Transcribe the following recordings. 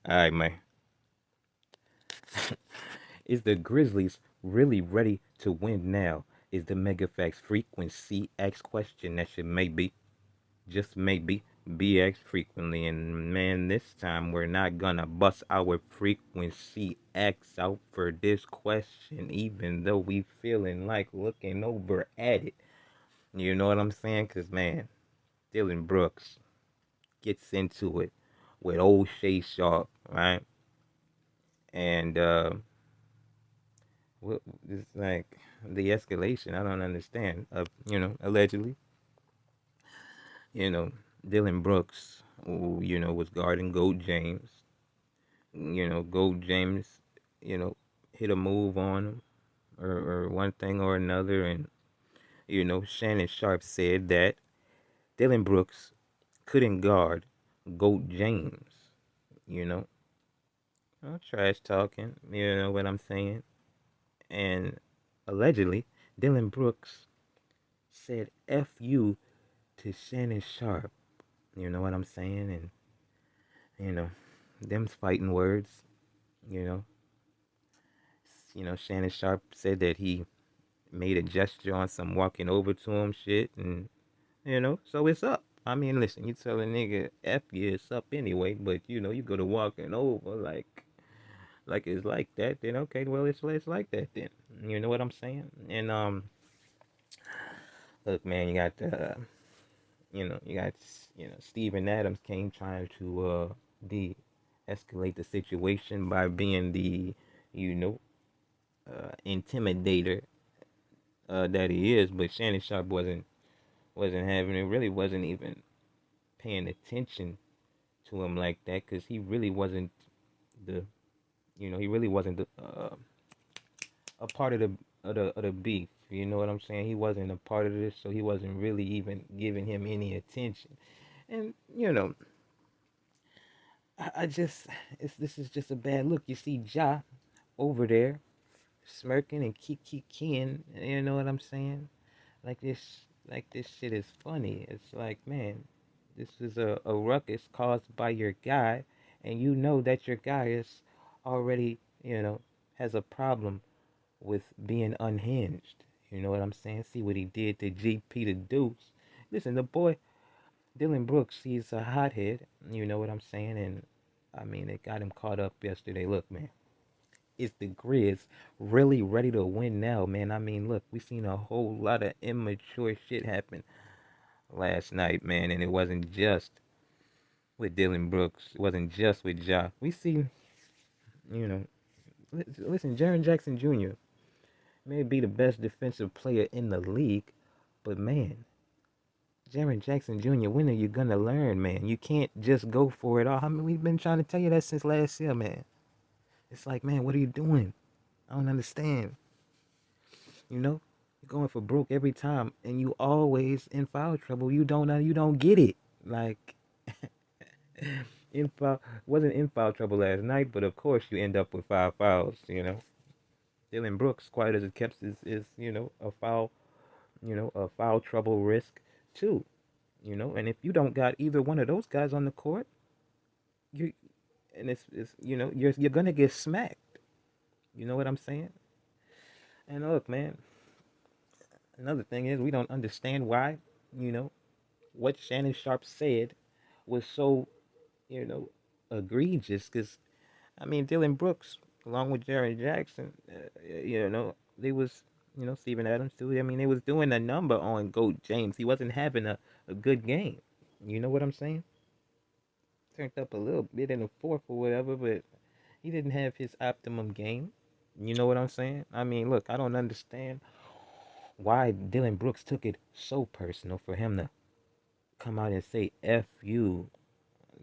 All right, man. Is the Grizzlies really ready to win now? Is the megaFAQz frequency X question that should maybe, just maybe, be asked frequently? And man, this time we're not gonna bust our frequency X out for this question, even though we feeling like looking over at it. You know what I'm saying? Cause man, Dylan Brooks gets into it with old Shay Sharp, right? And what it's like the escalation. I don't understand. Allegedly, you know, Dylan Brooks, who was guarding Gold James. Gold James, you know, hit a move on him or one thing or another, and Shannon Sharp said that Dylan Brooks couldn't guard Gold James. You know, trash talking. You know what I'm saying? And allegedly, Dylan Brooks said "F you" to Shannon Sharp. You know what I'm saying? And you know, them's fighting words. You know, Shannon Sharp said that he made a gesture on some walking over to him shit, and so it's up. I mean, listen, you tell a nigga F you, it's up anyway. But you go to walking over like it's like that. Then okay, well it's like that then. You know what I'm saying? And look, man, you got Steven Adams came trying to de-escalate the situation by being the you know intimidator that he is, but Shannon Sharp wasn't having it. Really wasn't even paying attention to him like that because he really wasn't the he really wasn't a part of the beef. You know what I'm saying? He wasn't a part of this, so he wasn't really even giving him any attention. And I just this is just a bad look. You see Ja over there smirking and kikiing. You know what I'm saying? Like this shit is funny. It's like, man, this is a ruckus caused by your guy, and you know that your guy is already has a problem with being unhinged. You know what I'm saying? See what he did to GP the Deuce. Listen, the boy Dylan Brooks, he's a hothead. You know what I'm saying? And I mean, it got him caught up yesterday. Look, man, is the Grizz really ready to win now, man? I mean, look, we seen a whole lot of immature shit happen last night, man, and it wasn't just with Dylan Brooks. It wasn't just with Ja. We see, you know, listen, Jaren Jackson Jr. may be the best defensive player in the league, but man, Jaren Jackson Jr., when are you gonna learn, man? You can't just go for it all. I mean, we've been trying to tell you that since last year, man. It's like, man, what are you doing? I don't understand. You know, you're going for broke every time, and you always in foul trouble. You don't get it. Like in foul wasn't in foul trouble last night, but of course you end up with 5 fouls. Dylan Brooks, quiet as it kept, is a foul trouble risk too. And if you don't got either one of those guys on the court, you and it's you're gonna get smacked. You know what I'm saying? And look, man, another thing is we don't understand why you know what Shannon Sharp said was so you know egregious. Because I mean, Dylan Brooks, along with Jaron Jackson, they was Steven Adams too. I mean, they was doing a number on Goat James. He wasn't having a good game. You know what I'm saying? Turned up a little bit in the fourth or whatever, but he didn't have his optimum game. You know what I'm saying? I mean, look, I don't understand why Dylan Brooks took it so personal for him to come out and say "F you,"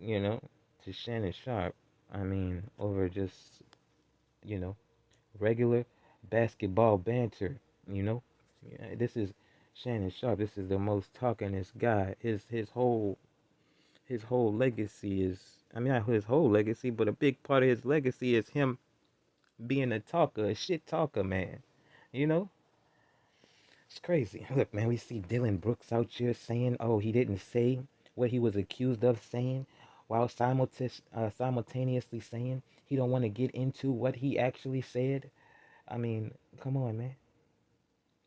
you know, to Shannon Sharp. I mean, over just, you know, regular basketball banter, you know. Yeah, this is Shannon Sharp. This is the most talkingest guy. His whole legacy is, I mean, not his whole legacy, but a big part of his legacy is him being a talker, a shit talker, man. You know, it's crazy. Look, man, we see Dylan Brooks out here saying, oh, he didn't say what he was accused of saying. while simultaneously saying he don't want to get into what he actually said. I mean, come on, man.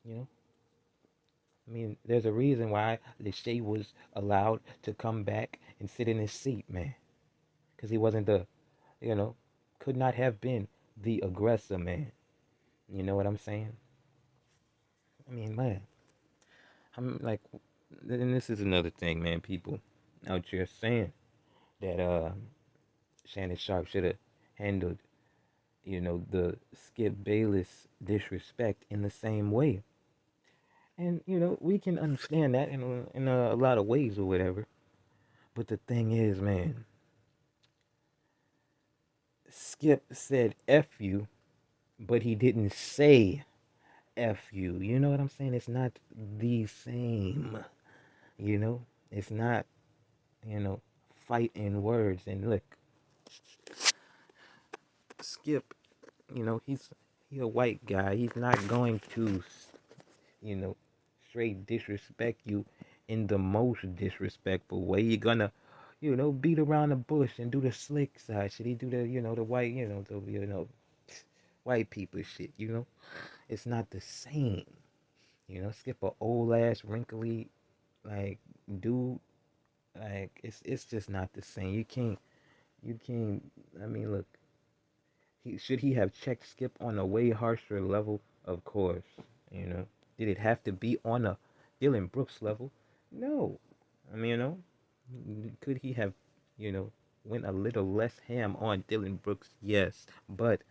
You know, I mean, there's a reason why Lachey was allowed to come back and sit in his seat, man, because he wasn't the, you know, could not have been the aggressor, man. You know what I'm saying? I mean, man, I'm like, and this is another thing, man. People out here saying that Shannon Sharp should have handled, the Skip Bayless disrespect in the same way. And we can understand that in a lot of ways or whatever. But the thing is, man, Skip said "f you," but he didn't say "f you." You know what I'm saying? It's not the same. You know, it's not. You know, fight in words. And look, Skip. He's a white guy. He's not going to you know, straight disrespect you in the most disrespectful way. You're gonna, beat around the bush and do the slick side. Should he do the, the white, white people shit? It's not the same. Skip a old ass wrinkly like dude. Like it's just not the same. You can't. I mean, look. He have checked Skip on a way harsher level? Of course. You know. Did it have to be on a Dylan Brooks level? No. I mean, could he have, went a little less ham on Dylan Brooks? Yes. But,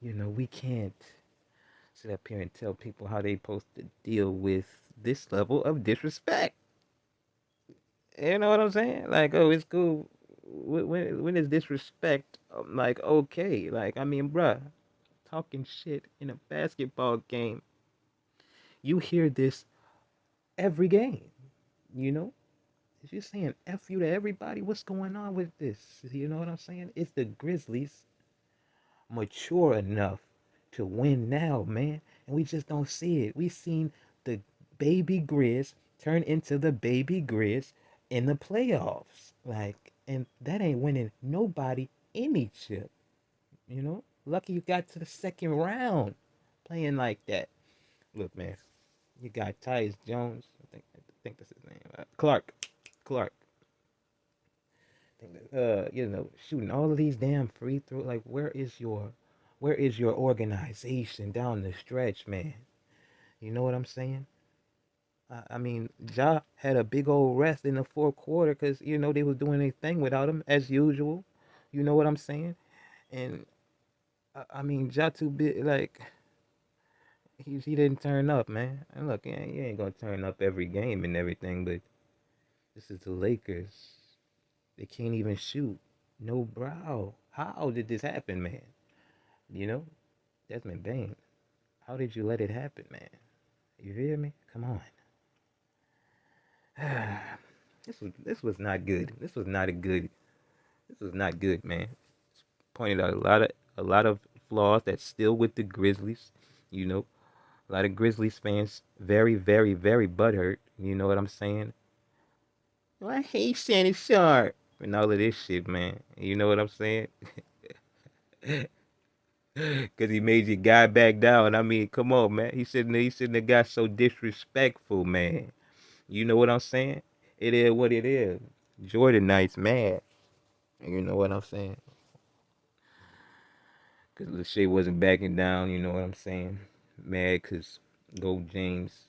we can't sit up here and tell people how they supposed to deal with this level of disrespect. You know what I'm saying? Like, oh, it's cool. When is disrespect? Like, okay. Like, I mean, bruh, talking shit in a basketball game. You hear this every game, you know? If you're saying F you to everybody, what's going on with this? You know what I'm saying? It's the Grizzlies mature enough to win now, man. And we just don't see it. We seen the baby Grizz turn into the baby Grizz in the playoffs. Like, and that ain't winning nobody any chip, you know? Lucky you got to the second round playing like that. Look, man, you got Tyus Jones. I think that's his name. Clark. Shooting all of these damn free throws. Like, where is your organization down the stretch, man? You know what I'm saying? I mean, Ja had a big old rest in the fourth quarter because they was doing their thing without him as usual. You know what I'm saying? And I mean, Ja too big. Like he didn't turn up, man. And look, yeah, you ain't gonna turn up every game and everything, but this is the Lakers. They can't even shoot. No brow. How did this happen, man? You know, Desmond Bain. How did you let it happen, man? You hear me? Come on. This was not good. This was not a good. This was not good, man. Pointed out a lot of flaws that's still with the Grizzlies. You know, a lot of Grizzlies fans very, very, very butthurt. You know what I'm saying? Well, I hate Shannon Sharp and all of this shit, man. You know what I'm saying? Cause he made your guy back down. I mean, come on, man. He shouldn't have got so disrespectful, man. You know what I'm saying? It is what it is. Jordan Knight's mad. You know what I'm saying? Cause Lachey wasn't backing down. You know what I'm saying? Mad cause Gold James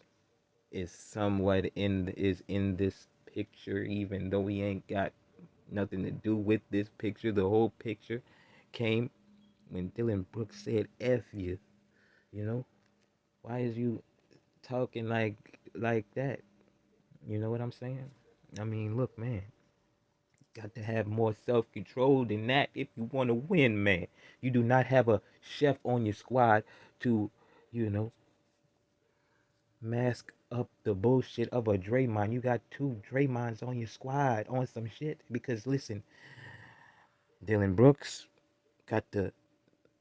is in this picture, even though he ain't got nothing to do with this picture. The whole picture came when Dylan Brooks said "F you." You know, why is you talking like that? You know what I'm saying? I mean, look, man, got to have more self-control than that if you want to win, man. You do not have a chef on your squad to, you know, mask up the bullshit of a Draymond. You got two Draymonds on your squad on some shit because listen, Dylan Brooks got the,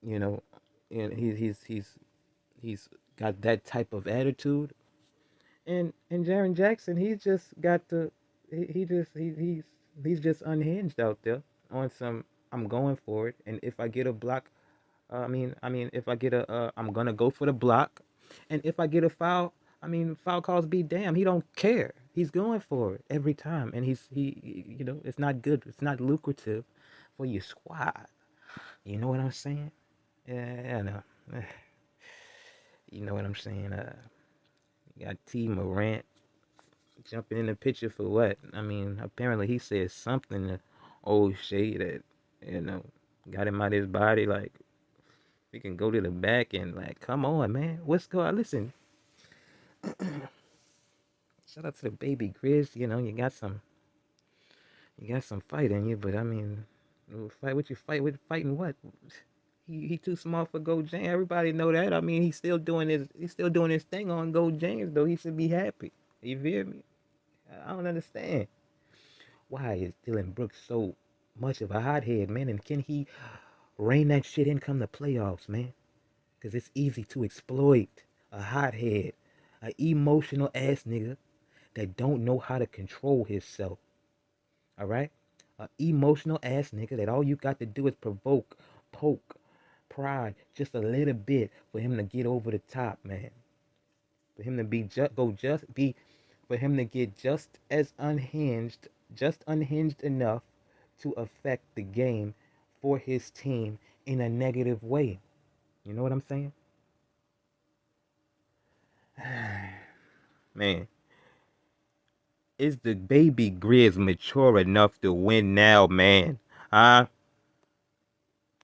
you know, and he's got that type of attitude. And Jaren Jackson, he's just got the he's just unhinged out there. on some I'm going for it, and if I get a block, if I get a I'm gonna go for the block, and if I get a foul, foul calls be damn. He don't care. He's going for it every time, and it's not good. It's not lucrative for your squad. You know what I'm saying? Yeah, I know. You know what I'm saying? You got T Morant jumping in the picture for what? Apparently he said something to old Shay that, you know, got him out his body. Like, we can go to the back and, like, come on, man. What's going on? Listen, shout out to the baby Grizz. You know, you got some fight in you, but fight what you fight with, fighting what? He too small for Go James. Everybody know that. He's still doing his thing on Go James though. He should be happy. You feel me? I don't understand. Why is Dylan Brooks so much of a hothead, man? And can he rein that shit in come the playoffs, man? Because it's easy to exploit a hothead, a emotional ass nigga that don't know how to control himself. All right? A emotional ass nigga that all you got to do is provoke, poke, pride just a little bit for him to get over the top, man. For him to be for him to get just unhinged enough to affect the game for his team in a negative way. You know what I'm saying? Man, is the baby Grizz mature enough to win now, man? Huh?